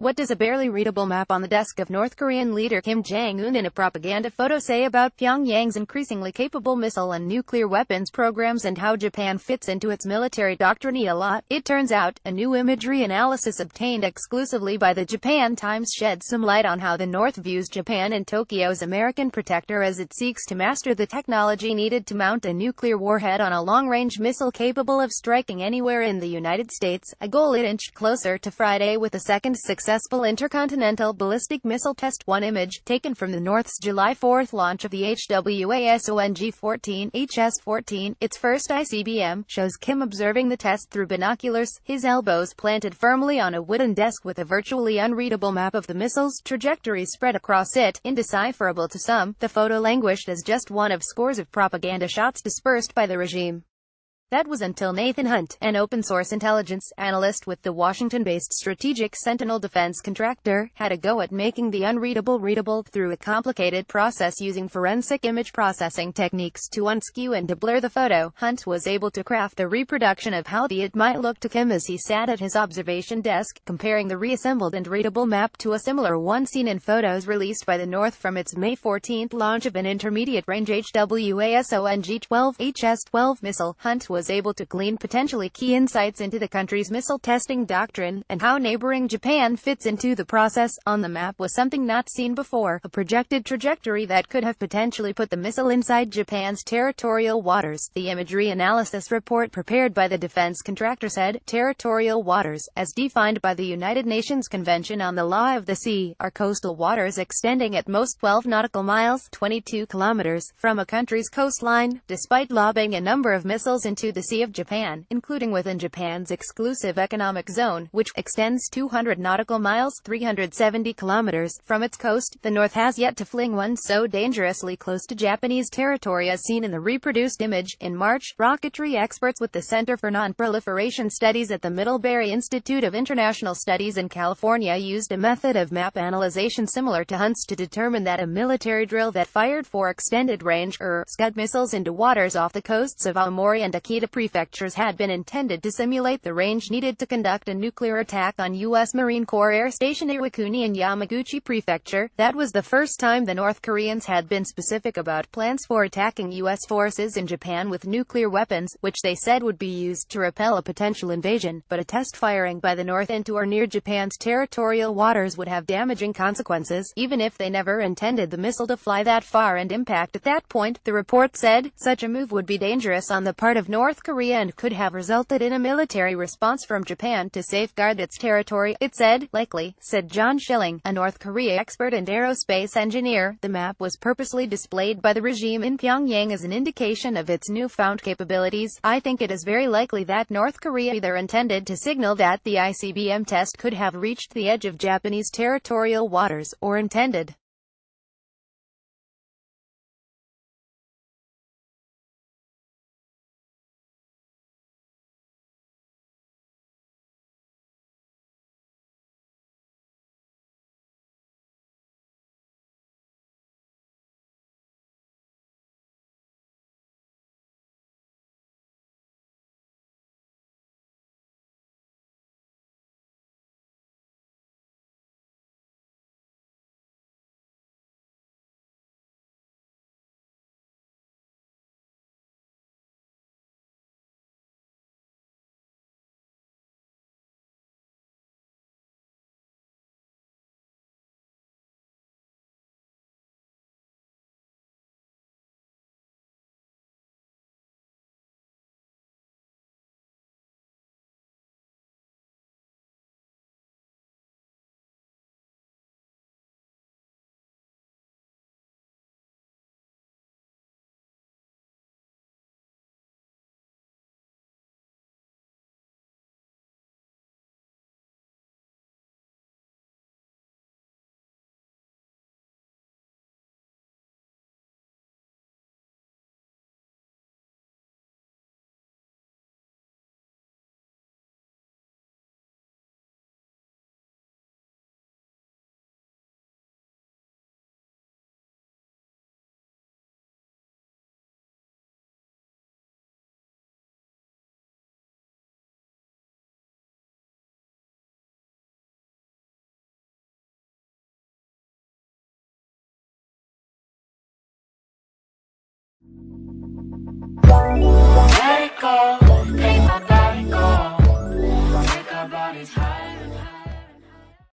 What does a barely readable map on the desk of North Korean leader Kim Jong-un in a propaganda photo say about Pyongyang's increasingly capable missile and nuclear weapons programs and how Japan fits into its military doctrine? A lot, it turns out. A new imagery analysis obtained exclusively by the Japan Times sheds some light on how the North views Japan and Tokyo's American protector as it seeks to master the technology needed to mount a nuclear warhead on a long-range missile capable of striking anywhere in the United States, a goal it inched closer to Friday with a second successful intercontinental ballistic missile test. One image, taken from the North's July 4 launch of the HWASONG-14 HS-14, its first ICBM, shows Kim observing the test through binoculars, his elbows planted firmly on a wooden desk with a virtually unreadable map of the missile's trajectory spread across it. Indecipherable to some, the photo languished as just one of scores of propaganda shots dispersed by the regime. That was until Nathan Hunt, an open-source intelligence analyst with the Washington-based Strategic Sentinel defense contractor, had a go at making the unreadable readable through a complicated process using forensic image processing techniques to unskew and deblur the photo. Hunt was able to craft a reproduction of how it might look to Kim as he sat at his observation desk, comparing the reassembled and readable map to a similar one seen in photos released by the North from its May 14 launch of an intermediate-range HWASONG-12 HS-12 missile. Hunt was able to glean potentially key insights into the country's missile testing doctrine, and how neighboring Japan fits into the process. On the map was something not seen before, a projected trajectory that could have potentially put the missile inside Japan's territorial waters. The imagery analysis report prepared by the defense contractor said, territorial waters, as defined by the United Nations Convention on the Law of the Sea, are coastal waters extending at most 12 nautical miles, 22 kilometers, from a country's coastline. Despite lobbing a number of missiles into the Sea of Japan, including within Japan's exclusive economic zone, which extends 200 nautical miles, 370 kilometers, from its coast, the North has yet to fling one so dangerously close to Japanese territory as seen in the reproduced image. In March, rocketry experts with the Center for Non-Proliferation Studies at the Middlebury Institute of International Studies in California used a method of map analyzation similar to Hunt's to determine that a military drill that fired 4 extended-range Scud missiles into waters off the coasts of Aomori and Akita prefectures had been intended to simulate the range needed to conduct a nuclear attack on U.S. Marine Corps Air Station Iwakuni in Yamaguchi Prefecture. That was the first time the North Koreans had been specific about plans for attacking U.S. forces in Japan with nuclear weapons, which they said would be used to repel a potential invasion. But a test firing by the North into or near Japan's territorial waters would have damaging consequences, even if they never intended the missile to fly that far and impact at that point. The report said, such a move would be dangerous on the part of North Korea and could have resulted in a military response from Japan to safeguard its territory. It said, likely, said John Schilling, a North Korea expert and aerospace engineer. The map was purposely displayed by the regime in Pyongyang as an indication of its newfound capabilities. I think it is very likely that North Korea either intended to signal that the ICBM test could have reached the edge of Japanese territorial waters, or intended